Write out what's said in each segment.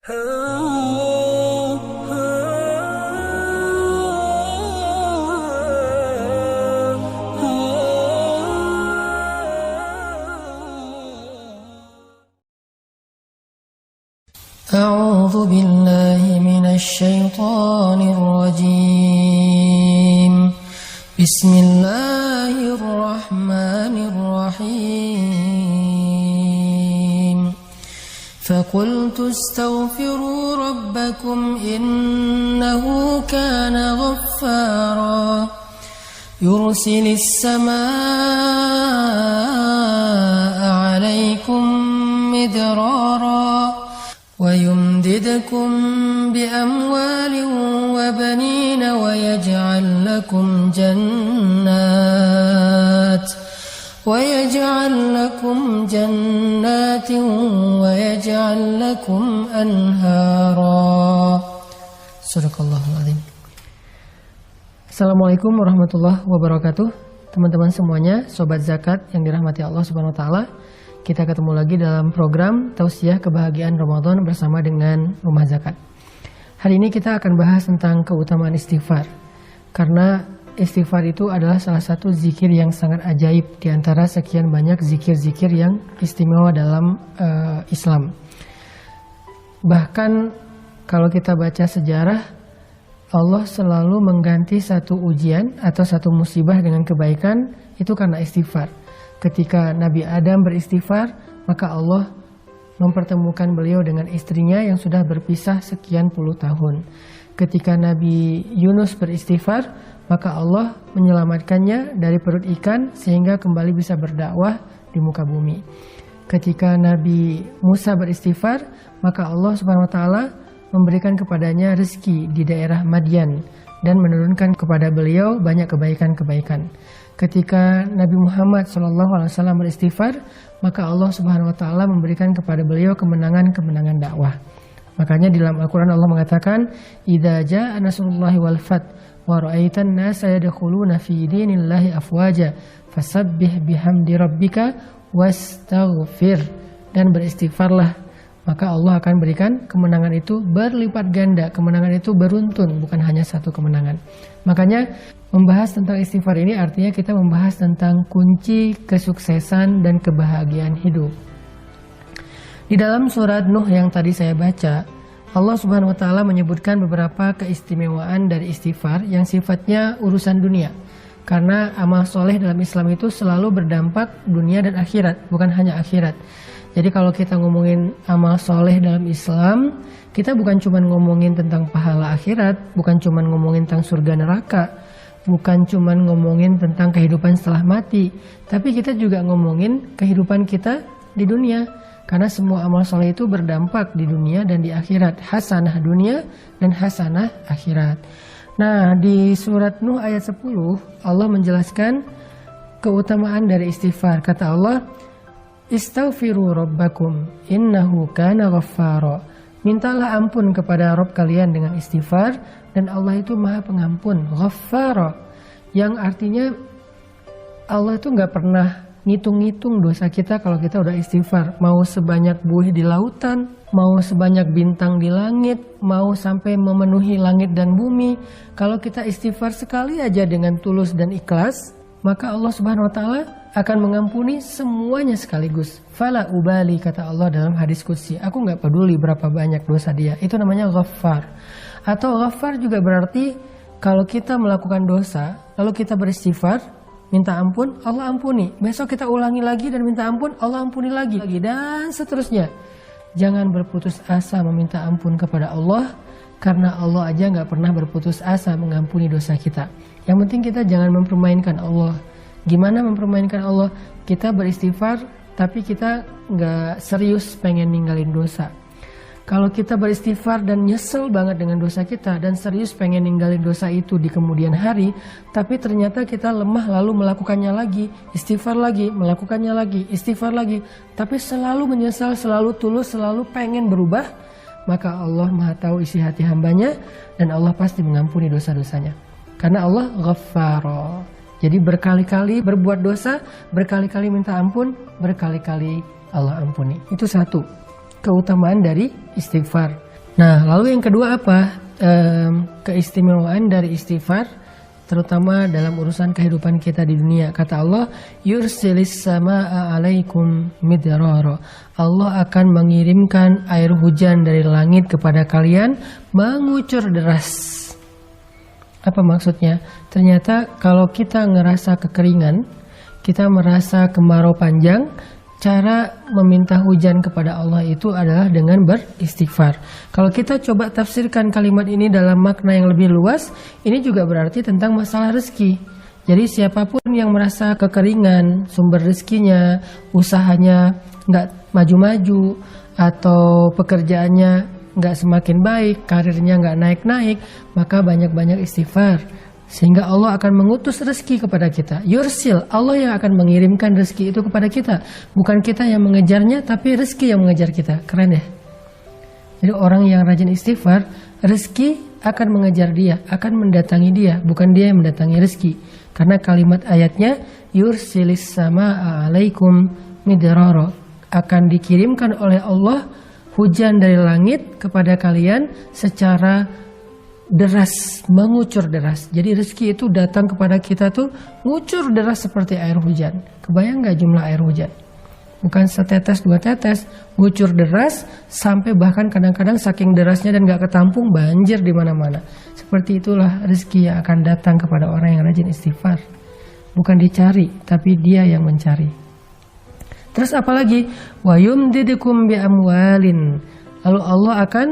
أعوذ بالله من الشيطان الرجيم بسم الله الرحمن الرحيم فقلت استغفروا ربكم إنه كان غفارا يرسل السماء عليكم مدرارا ويمددكم بأموال وبنين ويجعل لكم جنات ويجعل لكم أنهارا. Sadaqallahul Adzim. Assalamualaikum warahmatullahi wabarakatuh. Teman-teman semuanya, sobat zakat yang dirahmati Allah Subhanahu wa taala. Kita ketemu lagi dalam program Tausiah Kebahagiaan Ramadan bersama dengan Rumah Zakat. Hari ini kita akan bahas tentang keutamaan istighfar. Karena istighfar itu adalah salah satu zikir yang sangat ajaib di antara sekian banyak zikir-zikir yang istimewa dalam Islam. Bahkan kalau kita baca sejarah, Allah selalu mengganti satu ujian atau satu musibah dengan kebaikan itu karena istighfar. Ketika Nabi Adam beristighfar, maka Allah mempertemukan beliau dengan istrinya yang sudah berpisah sekian puluh tahun. Ketika Nabi Yunus beristighfar, maka Allah menyelamatkannya dari perut ikan sehingga kembali bisa berdakwah di muka bumi. Ketika Nabi Musa beristighfar, maka Allah Subhanahu wa taala memberikan kepadanya rezeki di daerah Madian dan menurunkan kepada beliau banyak kebaikan-kebaikan. Ketika Nabi Muhammad SAW beristighfar, maka Allah Subhanahu wa taala memberikan kepada beliau kemenangan-kemenangan dakwah. Makanya di dalam Al-Qur'an Allah mengatakan, "Idza jaa nasrullahi wal fath wa ra'aitan nasa yadkhuluna fi dinillahi afwaja fasabbih bihamdi rabbika wastaghfir." Dan beristighfarlah, maka Allah akan berikan kemenangan itu berlipat ganda. Kemenangan itu beruntun, bukan hanya satu kemenangan. Makanya membahas tentang istighfar ini artinya kita membahas tentang kunci kesuksesan dan kebahagiaan hidup. Di dalam surat Nuh yang tadi saya baca, Allah Subhanahu wa taala menyebutkan beberapa keistimewaan dari istighfar yang sifatnya urusan dunia. Karena amal soleh dalam Islam itu selalu berdampak dunia dan akhirat, bukan hanya akhirat. Jadi kalau kita ngomongin amal soleh dalam Islam, kita bukan cuma ngomongin tentang pahala akhirat, bukan cuma ngomongin tentang surga neraka, bukan cuma ngomongin tentang kehidupan setelah mati, tapi kita juga ngomongin kehidupan kita di dunia. Karena semua amal soleh itu berdampak di dunia dan di akhirat, hasanah dunia dan hasanah akhirat. Nah, di surat Nuh ayat 10, Allah menjelaskan keutamaan dari istighfar. Kata Allah, "Istaghfiru rabbakum innahu kana ghaffara." Mintalah ampun kepada Rabb kalian dengan istighfar, dan Allah itu Maha Pengampun, Ghaffara, yang artinya Allah itu nggak pernah ngitung-ngitung dosa kita kalau kita udah istighfar. Mau sebanyak buih di lautan, mau sebanyak bintang di langit, mau sampai memenuhi langit dan bumi, kalau kita istighfar sekali aja dengan tulus dan ikhlas, maka Allah Subhanahu wa taala akan mengampuni semuanya sekaligus. Fala ubali, kata Allah dalam hadis qudsi, aku nggak peduli berapa banyak dosa dia. Itu namanya Ghaffar. Atau Ghaffar juga berarti kalau kita melakukan dosa, lalu kita beristighfar, minta ampun, Allah ampuni. Besok kita ulangi lagi dan minta ampun, Allah ampuni lagi, dan seterusnya. Jangan berputus asa meminta ampun kepada Allah, karena Allah aja nggak pernah berputus asa mengampuni dosa kita. Yang penting kita jangan mempermainkan Allah. Gimana mempermainkan Allah? Kita beristighfar, tapi kita nggak serius pengen ninggalin dosa. Kalau kita beristighfar dan nyesel banget dengan dosa kita dan serius pengen ninggalin dosa itu di kemudian hari, tapi ternyata kita lemah lalu melakukannya lagi, istighfar lagi, melakukannya lagi, istighfar lagi, tapi selalu menyesal, selalu tulus, selalu pengen berubah, maka Allah Maha tahu isi hati hambanya dan Allah pasti mengampuni dosa-dosanya. Karena Allah Ghaffara. Jadi berkali-kali berbuat dosa, berkali-kali minta ampun, berkali-kali Allah ampuni. Itu satu keutamaan dari istighfar. Nah, lalu yang kedua apa? Keistimewaan dari istighfar, terutama dalam urusan kehidupan kita di dunia. Kata Allah, yursilis samaa alaikum midrara. Allah akan mengirimkan air hujan dari langit kepada kalian mengucur deras. Apa maksudnya? Ternyata kalau kita ngerasa kekeringan, kita merasa kemarau panjang, cara meminta hujan kepada Allah itu adalah dengan beristighfar. Kalau kita coba tafsirkan kalimat ini dalam makna yang lebih luas, ini juga berarti tentang masalah rezeki. Jadi siapapun yang merasa kekeringan, sumber rezekinya, usahanya nggak maju-maju, atau pekerjaannya nggak semakin baik, karirnya nggak naik-naik, maka banyak-banyak istighfar. Sehingga Allah akan mengutus rezeki kepada kita. Yursil, Allah yang akan mengirimkan rezeki itu kepada kita. Bukan kita yang mengejarnya, tapi rezeki yang mengejar kita. Keren ya? Jadi orang yang rajin istighfar, rezeki akan mengejar dia, akan mendatangi dia. Bukan dia yang mendatangi rezeki. Karena kalimat ayatnya, yursilis samaa alaikum midrara. Akan dikirimkan oleh Allah hujan dari langit kepada kalian secara deras, mengucur deras. Jadi rezeki itu datang kepada kita tuh ngucur deras seperti air hujan. Kebayang nggak jumlah air hujan? Bukan setetes dua tetes, ngucur deras sampai bahkan kadang-kadang saking derasnya dan nggak ketampung banjir di mana-mana. Seperti itulah rezeki yang akan datang kepada orang yang rajin istighfar. Bukan dicari, tapi dia yang mencari. Terus apalagi? Wa yumdidukum bi amwalin. Lalu Allah akan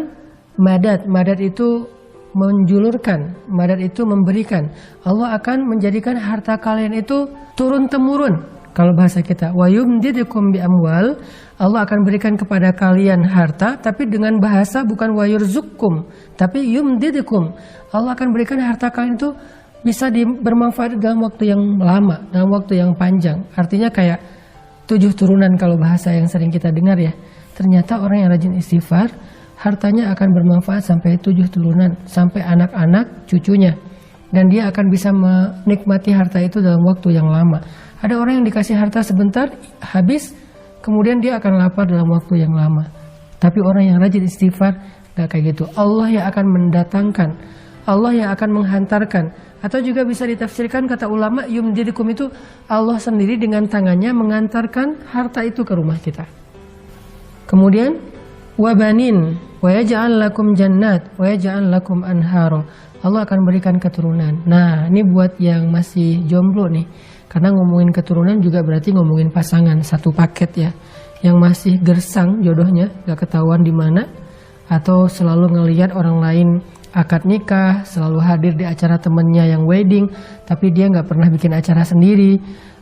madat itu menjulurkan, madad itu memberikan. Allah akan menjadikan harta kalian itu turun-temurun. Kalau bahasa kita, wa yumdidukum bi amwal, Allah akan berikan kepada kalian harta, tapi dengan bahasa bukan wa yurzukum, tapi yumdidukum. Allah akan berikan harta kalian itu bisa bermanfaat dalam waktu yang lama, dalam waktu yang panjang. Artinya kayak 7 turunan kalau bahasa yang sering kita dengar ya. Ternyata orang yang rajin istighfar, hartanya akan bermanfaat sampai 7 turunan, sampai anak-anak cucunya. Dan dia akan bisa menikmati harta itu dalam waktu yang lama. Ada orang yang dikasih harta sebentar, habis, kemudian dia akan lapar dalam waktu yang lama. Tapi orang yang rajin istighfar, gak kayak gitu. Allah yang akan mendatangkan, Allah yang akan menghantarkan. Atau juga bisa ditafsirkan kata ulama, yumdidukum itu Allah sendiri dengan tangannya mengantarkan harta itu ke rumah kita. Kemudian, wabanin wa yaj'al lakum jannat wa yaj'al lakum anhara. Allah akan berikan keturunan. Nah, ini buat yang masih jomblo nih. Karena ngomongin keturunan juga berarti ngomongin pasangan, satu paket ya. Yang masih gersang jodohnya, gak ketahuan di mana, atau selalu ngelihat orang lain akad nikah, selalu hadir di acara temennya yang wedding, tapi dia gak pernah bikin acara sendiri.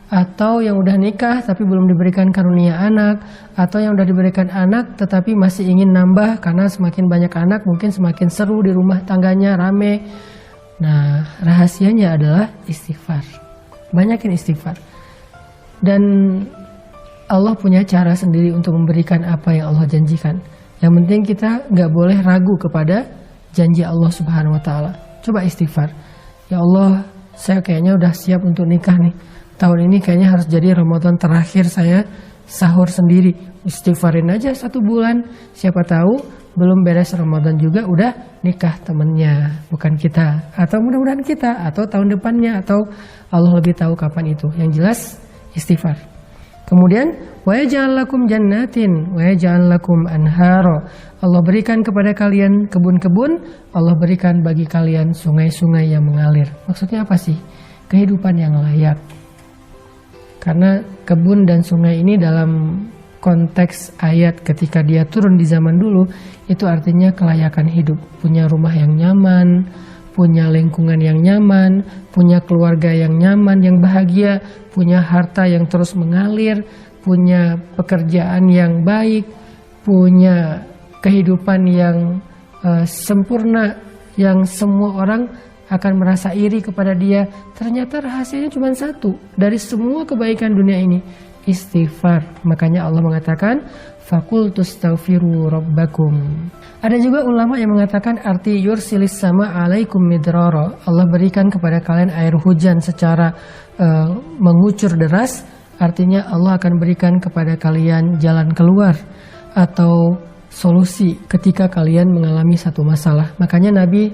Atau yang udah nikah tapi belum diberikan karunia anak, atau yang udah diberikan anak tetapi masih ingin nambah karena semakin banyak anak mungkin semakin seru di rumah tangganya, rame. Nah, rahasianya adalah istighfar. Banyakin istighfar. Dan Allah punya cara sendiri untuk memberikan apa yang Allah janjikan. Yang penting kita gak boleh ragu kepada janji Allah Subhanahu wa Ta'ala. Coba istighfar. Ya Allah, saya kayaknya udah siap untuk nikah nih. Tahun ini kayaknya harus jadi Ramadan terakhir saya sahur sendiri. Istighfarin aja 1 bulan. Siapa tahu belum beres Ramadan juga udah nikah temennya, bukan kita. Atau mudah-mudahan kita, atau tahun depannya, atau Allah lebih tahu kapan itu. Yang jelas istighfar. Kemudian wa yaj'al lakum jannatin wa yaj'al lakum anhara. Allah berikan kepada kalian kebun-kebun, Allah berikan bagi kalian sungai-sungai yang mengalir. Maksudnya apa sih? Kehidupan yang layak. Karena kebun dan sungai ini dalam konteks ayat ketika dia turun di zaman dulu, itu artinya kelayakan hidup. Punya rumah yang nyaman, punya lingkungan yang nyaman, punya keluarga yang nyaman, yang bahagia, punya harta yang terus mengalir, punya pekerjaan yang baik, punya kehidupan yang sempurna, yang semua orang akan merasa iri kepada dia. Ternyata rahasianya cuma satu dari semua kebaikan dunia ini, istighfar. Makanya Allah mengatakan fakultustaghfiru rabbakum. Ada juga ulama yang mengatakan arti yursilis sama alaikum midrara. Allah berikan kepada kalian air hujan secara mengucur deras. Artinya Allah akan berikan kepada kalian jalan keluar, atau solusi ketika kalian mengalami satu masalah. Makanya Nabi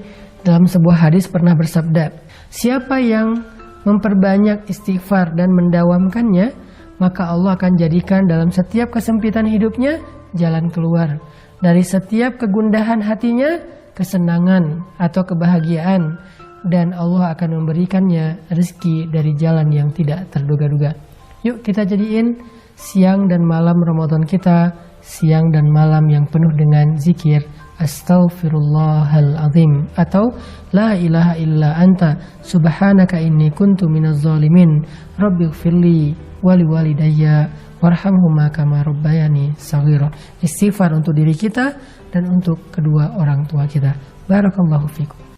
dalam sebuah hadis pernah bersabda, siapa yang memperbanyak istighfar dan mendawamkannya, maka Allah akan jadikan dalam setiap kesempitan hidupnya jalan keluar. Dari setiap kegundahan hatinya, kesenangan atau kebahagiaan. Dan Allah akan memberikannya rezeki dari jalan yang tidak terduga-duga. Yuk kita jadiin siang dan malam Ramadan kita siang dan malam yang penuh dengan zikir Astaghfirullahaladzim atau La ilaha illa anta subhanaka inni kuntu minaz zalimin rabbighfirli wali walidayya warhamhuma kama rabbayani shaghira. Istighfar untuk diri kita dan untuk kedua orang tua kita. Barakallahu fikum.